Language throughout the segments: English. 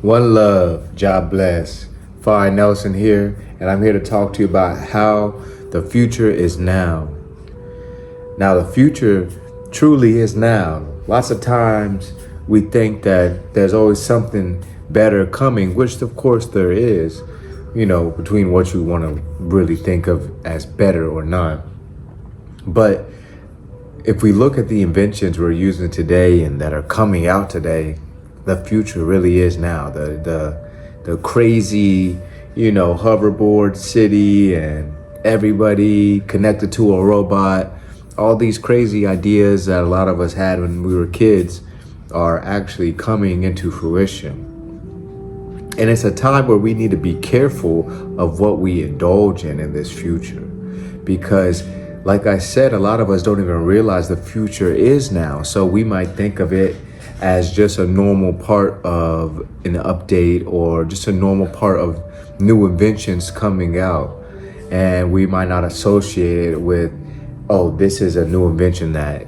One love, God bless. Fire Nelson here, and I'm here to talk to you about how the future is now. Now, the future truly is now. Lots of times we think that there's always something better coming, which of course there is, between what you want to really think of as better or not. But if we look at the inventions we're using today and that are coming out today, the future really is now. The crazy, hoverboard city and everybody connected to a robot, all these crazy ideas that a lot of us had when we were kids are actually coming into fruition. And it's a time where we need to be careful of what we indulge in this future. Because like I said, a lot of us don't even realize the future is now. So we might think of it as just a normal part of an update or just a normal part of new inventions coming out. And we might not associate it with, oh, this is a new invention that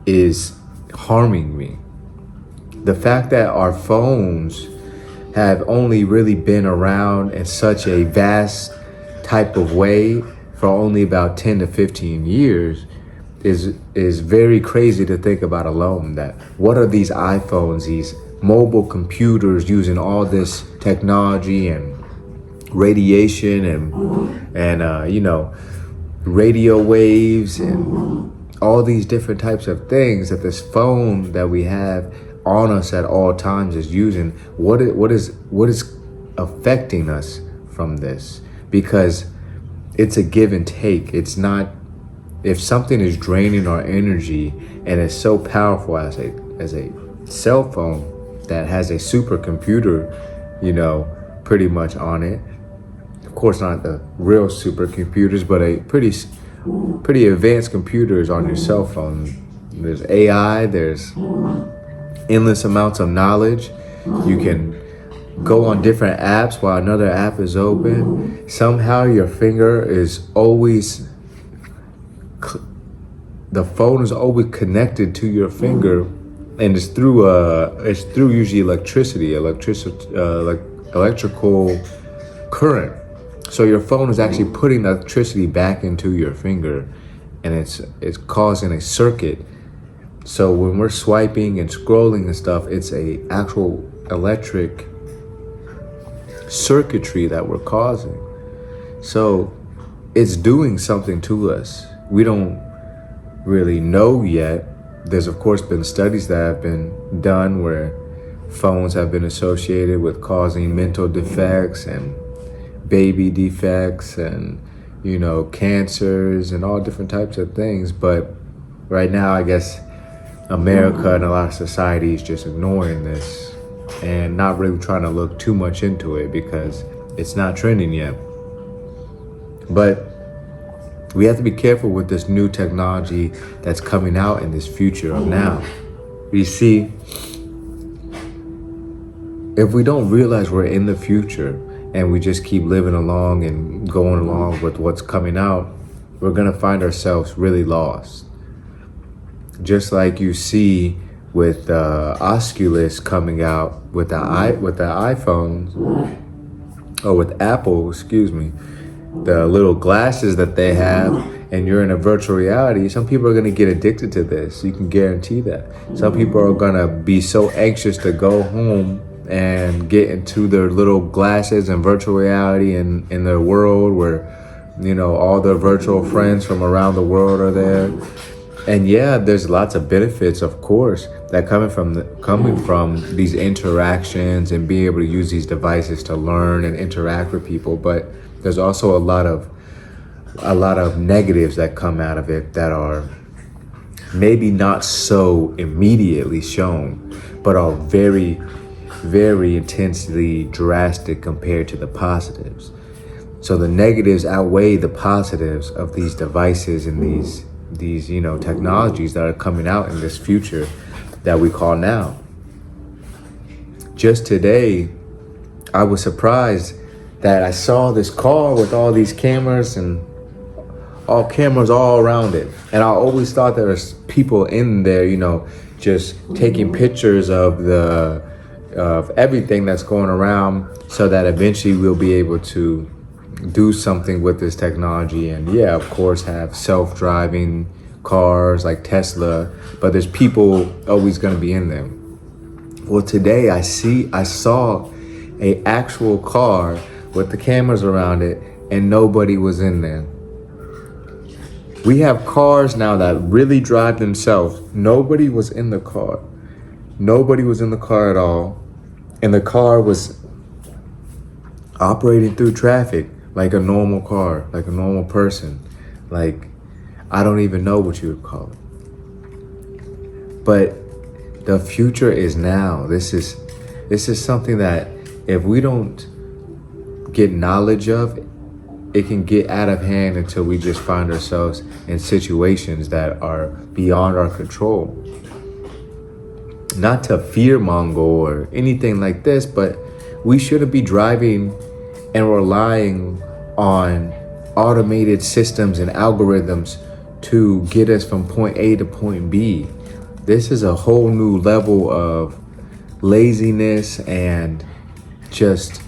is harming me. The fact that our phones have only really been around in such a vast type of way for only about 10 to 15 years is very crazy to think about alone. That what are these iPhones, these mobile computers using all this technology and radiation and radio waves and all these different types of things that this phone that we have on us at all times is using. What is affecting us from this? Because it's a give and take. It's not, if something is draining our energy and is so powerful as a cell phone that has a supercomputer, pretty much on it. Of course, not the real supercomputers, but a pretty advanced computers on your cell phone. There's AI, there's endless amounts of knowledge. You can go on different apps while another app is open. Somehow your finger is always, the phone is always connected to your finger, and it's through usually electrical current. So your phone is actually putting electricity back into your finger, and it's causing a circuit. So when we're swiping and scrolling and stuff, it's a actual electric circuitry that we're causing. So it's doing something to us. We don't really know yet. There's of course been studies that have been done where phones have been associated with causing mental defects and baby defects and cancers and all different types of things. But right now, I guess America and a lot of society is just ignoring this and not really trying to look too much into it because it's not trending yet. But we have to be careful with this new technology that's coming out in this future of now. You see, if we don't realize we're in the future and we just keep living along and going along with what's coming out, we're gonna find ourselves really lost. Just like you see with Oculus coming out with the iPhones, or with Apple, the little glasses that they have, and you're in a virtual reality. Some people are gonna get addicted to this. You can guarantee that. Some people are gonna be so anxious to go home and get into their little glasses and virtual reality and in their world where, all their virtual friends from around the world are there. And yeah, there's lots of benefits, of course, that coming from these interactions and being able to use these devices to learn and interact with people. But there's also a lot of negatives that come out of it that are maybe not so immediately shown, but are very, very intensely drastic compared to the positives. So the negatives outweigh the positives of these devices and these technologies that are coming out in this future that we call now. Just today, I was surprised that I saw this car with all these cameras and all cameras all around it. And I always thought there was people in there, just taking pictures of the of everything that's going around, so that eventually we'll be able to do something with this technology. And yeah, of course, have self-driving cars like Tesla, but there's people always going to be in them. Well, today I saw a actual car with the cameras around it, and nobody was in there. We have cars now that really drive themselves. Nobody was in the car. Nobody was in the car at all. And the car was operating through traffic like a normal car, like a normal person. Like, I don't even know what you would call it. But the future is now. This is something that if we don't get knowledge of, it can get out of hand until we just find ourselves in situations that are beyond our control. Not to fearmonger or anything like this, but we shouldn't be driving and relying on automated systems and algorithms to get us from point A to point B. This is a whole new level of laziness and just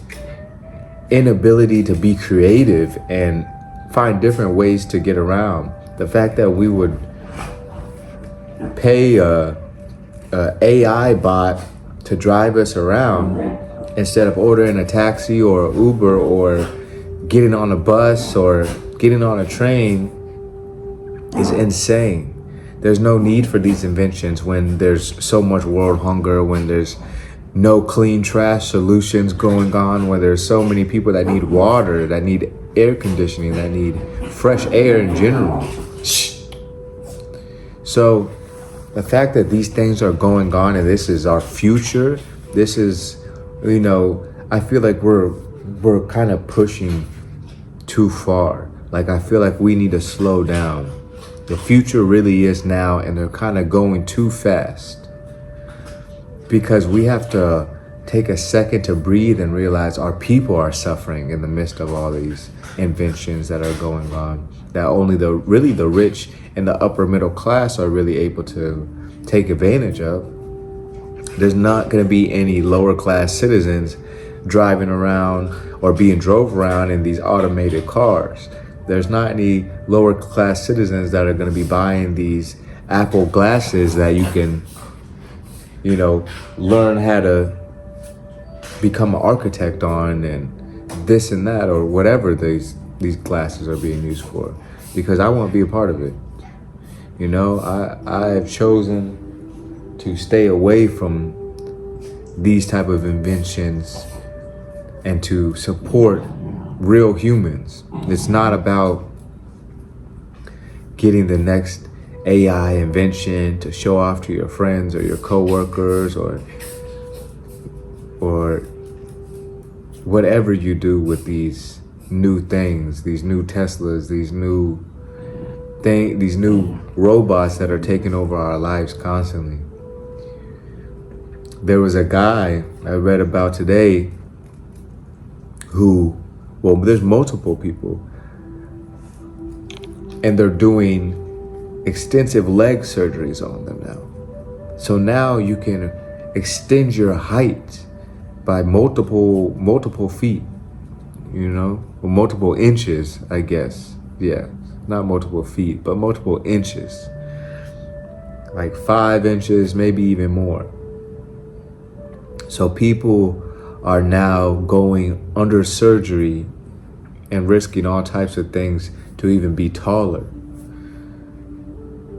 inability to be creative and find different ways to get around. The fact that we would pay a AI bot to drive us around instead of ordering a taxi or Uber or getting on a bus or getting on a train is insane. There's no need for these inventions when there's so much world hunger, when there's no clean trash solutions going on, when there's so many people that need water, that need air conditioning, that need fresh air in general. So the fact that these things are going on and this is our future, this is, I feel like we're kind of pushing too far. Like, I feel like we need to slow down. The future really is now, and they're kind of going too fast. Because we have to take a second to breathe and realize our people are suffering in the midst of all these inventions that are going on, that only the rich and the upper middle class are really able to take advantage of. There's not going to be any lower class citizens driving around or being drove around in these automated cars. There's not any lower class citizens that are going to be buying these Apple glasses that you can learn how to become an architect on, and this and that, or whatever these glasses are being used for, because I want to be a part of it. I have chosen to stay away from these type of inventions and to support real humans. It's not about getting the next AI invention to show off to your friends or your coworkers or whatever you do with these new things, these new Teslas, these new robots that are taking over our lives constantly. There was a guy I read about today there's multiple people, and they're doing extensive leg surgeries on them now. So now you can extend your height by multiple feet, or multiple inches, I guess. Yeah, not multiple feet, but multiple inches. Like 5 inches, maybe even more. So people are now going under surgery and risking all types of things to even be taller.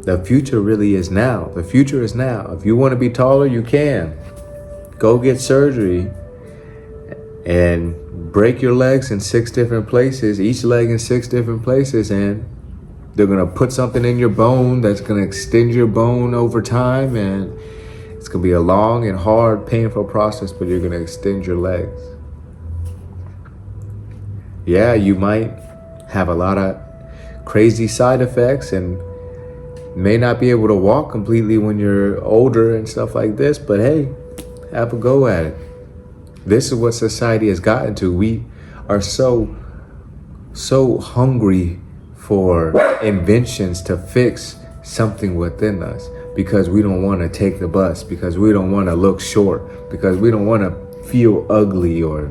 The future really is now. The future is now. If you want to be taller, you can. Go get surgery and break your legs in 6 different places, each leg in 6 different places, and they're going to put something in your bone that's going to extend your bone over time, and it's going to be a long and hard, painful process, but you're going to extend your legs. Yeah, you might have a lot of crazy side effects and may not be able to walk completely when you're older and stuff like this, but hey, have a go at it. This is what society has gotten to. We are so hungry for inventions to fix something within us, because we don't want to take the bus, because we don't want to look short, because we don't want to feel ugly, or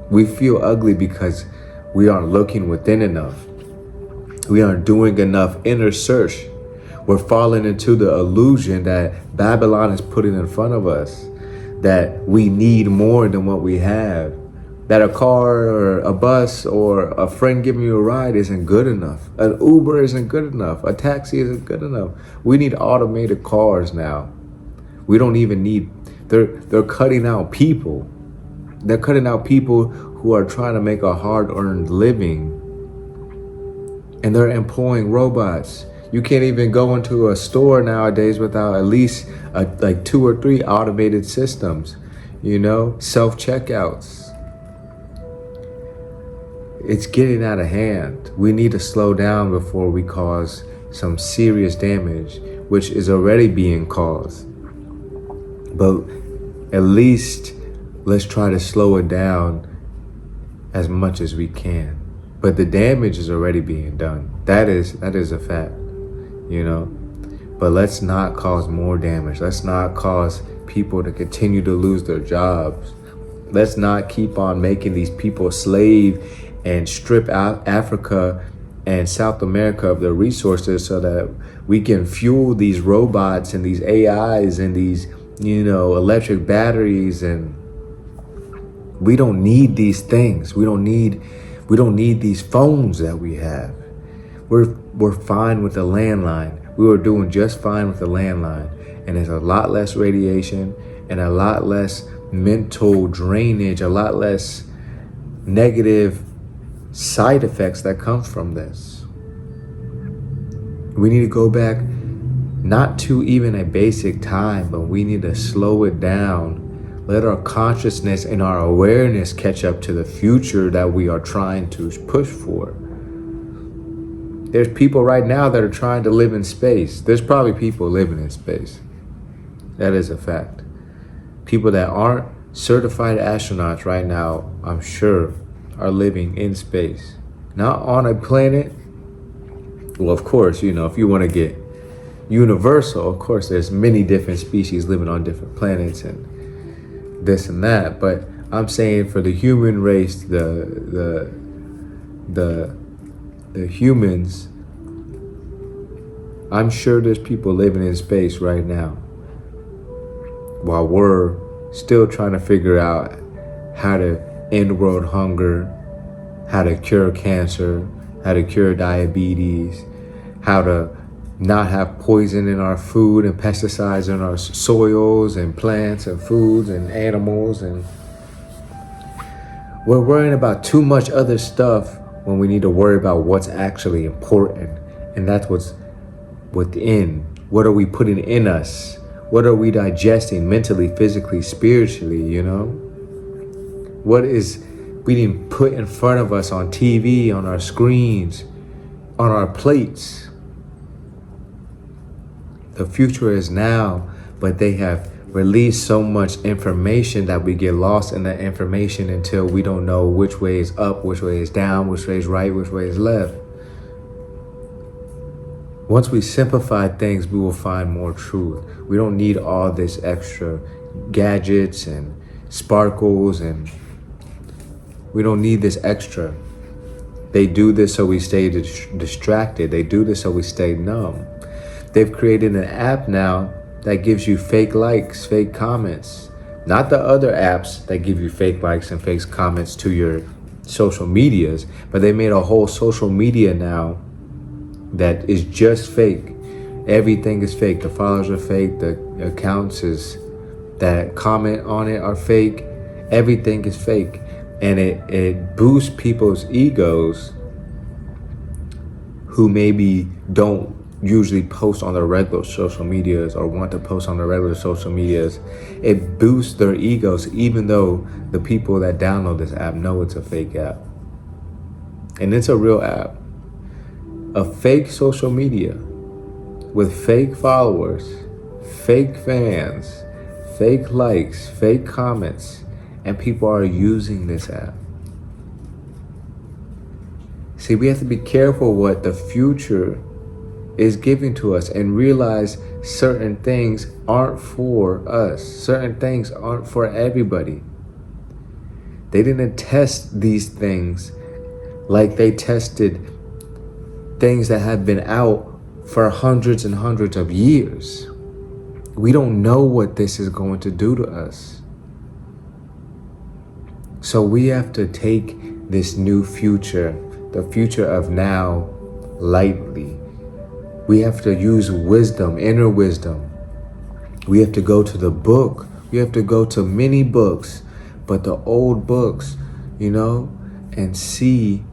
we feel ugly because we aren't looking within enough. We aren't doing enough inner search. We're falling into the illusion that Babylon is putting in front of us, that we need more than what we have, that a car or a bus or a friend giving you a ride isn't good enough. An Uber isn't good enough. A taxi isn't good enough. We need automated cars now. We don't even need, they're cutting out people. They're cutting out people who are trying to make a hard-earned living, and they're employing robots. You can't even go into a store nowadays without at least like 2 or 3 automated systems, self-checkouts. It's getting out of hand. We need to slow down before we cause some serious damage, which is already being caused. But at least let's try to slow it down as much as we can. But the damage is already being done. That is a fact, But let's not cause more damage. Let's not cause people to continue to lose their jobs. Let's not keep on making these people slave and strip out Africa and South America of their resources so that we can fuel these robots and these AIs and these, electric batteries. And we don't need these things. We don't need these phones that we have. We're fine with the landline. We were doing just fine with the landline. And there's a lot less radiation and a lot less mental drainage, a lot less negative side effects that come from this. We need to go back not to even a basic time, but we need to slow it down. Let our consciousness and our awareness catch up to the future that we are trying to push for. There's people right now that are trying to live in space. There's probably people living in space. That is a fact. People that aren't certified astronauts right now, I'm sure, are living in space. Not on a planet. Well, of course, if you want to get universal, of course, there's many different species living on different planets and this and that. But I'm saying for the human race, the humans, I'm sure there's people living in space right now while we're still trying to figure out how to end world hunger, how to cure cancer, how to cure diabetes, how to not have poison in our food and pesticides in our soils and plants and foods and animals. And we're worrying about too much other stuff when we need to worry about what's actually important. And that's what's within. What are we putting in us? What are we digesting mentally, physically, spiritually, What is being put in front of us on TV, on our screens, on our plates? The future is now, but they have released so much information that we get lost in that information until we don't know which way is up, which way is down, which way is right, which way is left. Once we simplify things, we will find more truth. We don't need all this extra gadgets and sparkles, and we don't need this extra. They do this so we stay distracted. They do this so we stay numb. They've created an app now that gives you fake likes, fake comments. Not the other apps that give you fake likes and fake comments to your social medias, but they made a whole social media now that is just fake. Everything is fake. The followers are fake. The accounts that comment on it are fake. Everything is fake. And it boosts people's egos who maybe don't usually post on their regular social medias or want to post on their regular social medias. It boosts their egos, even though the people that download this app know it's a fake app. And it's a real app. A fake social media with fake followers, fake fans, fake likes, fake comments, and people are using this app. See, we have to be careful what the future is giving to us and realize certain things aren't for us. Certain things aren't for everybody. They didn't test these things like they tested things that have been out for hundreds and hundreds of years. We don't know what this is going to do to us. So we have to take this new future, the future of now, lightly. We have to use wisdom, inner wisdom. We have to go to the book. We have to go to many books, but the old books, and see,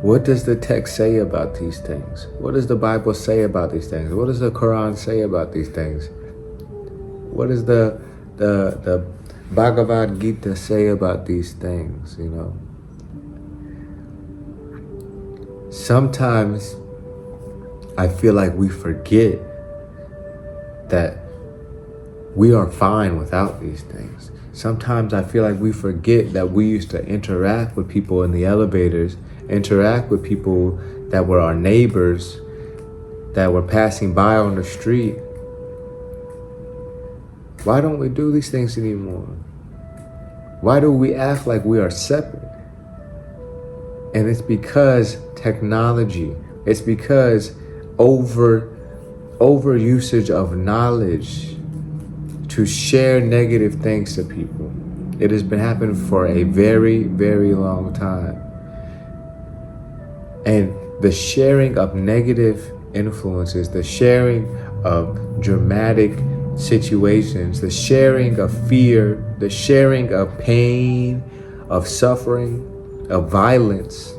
what does the text say about these things? What does the Bible say about these things? What does the Quran say about these things? What does the Bhagavad Gita say about these things, Sometimes I feel like we forget that we are fine without these things. Sometimes I feel like we forget that we used to interact with people in the elevators, interact with people that were our neighbors, that were passing by on the street. Why don't we do these things anymore? Why do we act like we are separate? And it's because technology, it's because over usage of knowledge to share negative things to people. It has been happening for a very, very long time. And the sharing of negative influences, the sharing of dramatic situations, the sharing of fear, the sharing of pain, of suffering, of violence,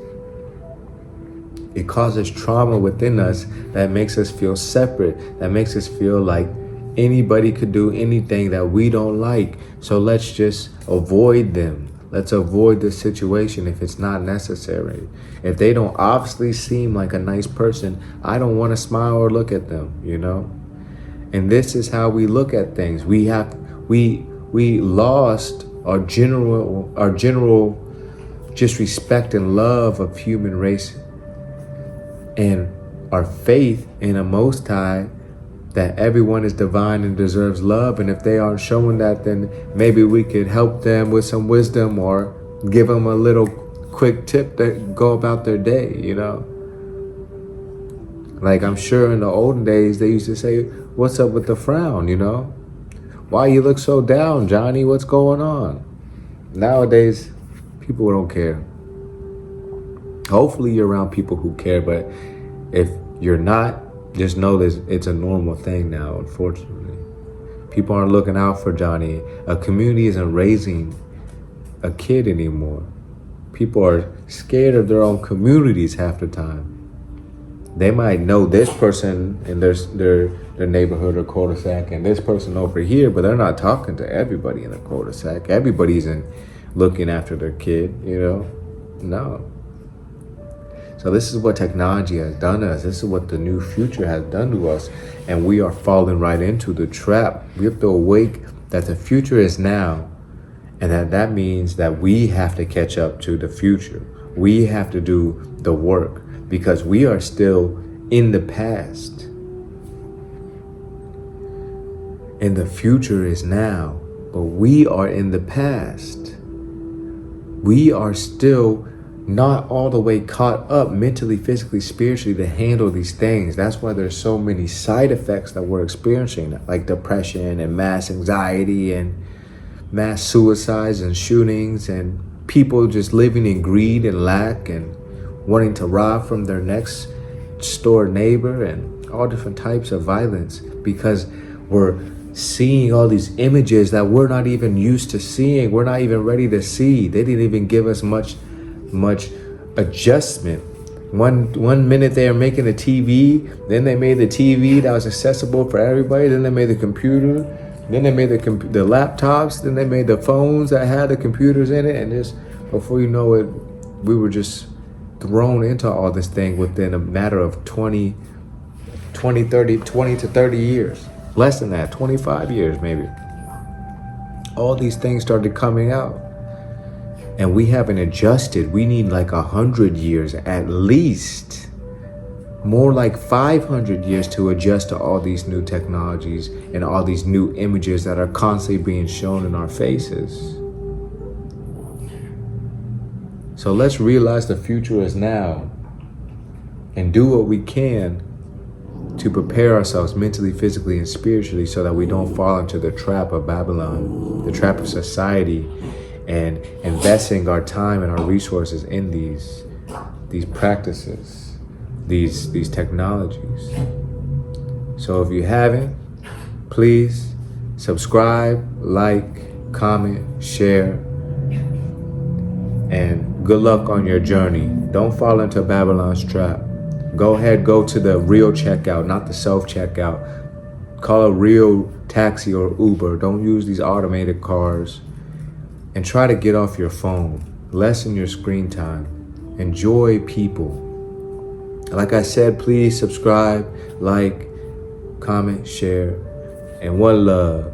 it causes trauma within us that makes us feel separate, that makes us feel like anybody could do anything that we don't like. So let's just avoid them. Let's avoid the situation if it's not necessary. If they don't obviously seem like a nice person, I don't want to smile or look at them, And this is how we look at things. We lost our general just respect and love of human race, and our faith in a Most High, that everyone is divine and deserves love. And if they aren't showing that, then maybe we could help them with some wisdom or give them a little quick tip to go about their day, Like I'm sure in the olden days, they used to say, "What's up with the frown, Why you look so down, Johnny? What's going on?" Nowadays, people don't care. Hopefully you're around people who care, but if you're not, just know this, it's a normal thing now, unfortunately. People aren't looking out for Johnny. A community isn't raising a kid anymore. People are scared of their own communities half the time. They might know this person in their neighborhood or cul-de-sac and this person over here, but they're not talking to everybody in the cul-de-sac. Everybody isn't looking after their kid, No. So this is what technology has done to us. This is what the new future has done to us. And we are falling right into the trap. We have to awake that the future is now. And that means that we have to catch up to the future. We have to do the work because we are still in the past. And the future is now, but we are in the past. We are still not all the way caught up mentally, physically, spiritually to handle these things. That's why there's so many side effects that we're experiencing, like depression and mass anxiety and mass suicides and shootings and people just living in greed and lack and wanting to rob from their next door neighbor and all different types of violence because we're seeing all these images that we're not even used to seeing. We're not even ready to see. They didn't even give us much adjustment. One minute they are making a TV, then they made the TV that was accessible for everybody, then they made the computer, then they made the laptops, then they made the phones that had the computers in it, and just before you know it, we were just thrown into all this thing within a matter of 20 to 30 years. Less than that, 25 years maybe. All these things started coming out. And we haven't adjusted. We need like 100 years at least more like 500 years to adjust to all these new technologies and all these new images that are constantly being shown in our faces. So let's realize the future is now and do what we can to prepare ourselves mentally, physically, and spiritually so that we don't fall into the trap of Babylon, the trap of society, and investing our time and our resources in these practices, these technologies. So if you haven't, please subscribe, like, comment, share, and good luck on your journey. Don't fall into Babylon's trap. Go ahead, go to the real checkout, not the self-checkout. Call a real taxi or Uber. Don't use these automated cars. And try to get off your phone. Lessen your screen time. Enjoy people. Like I said, please subscribe, like, comment, share, and one love.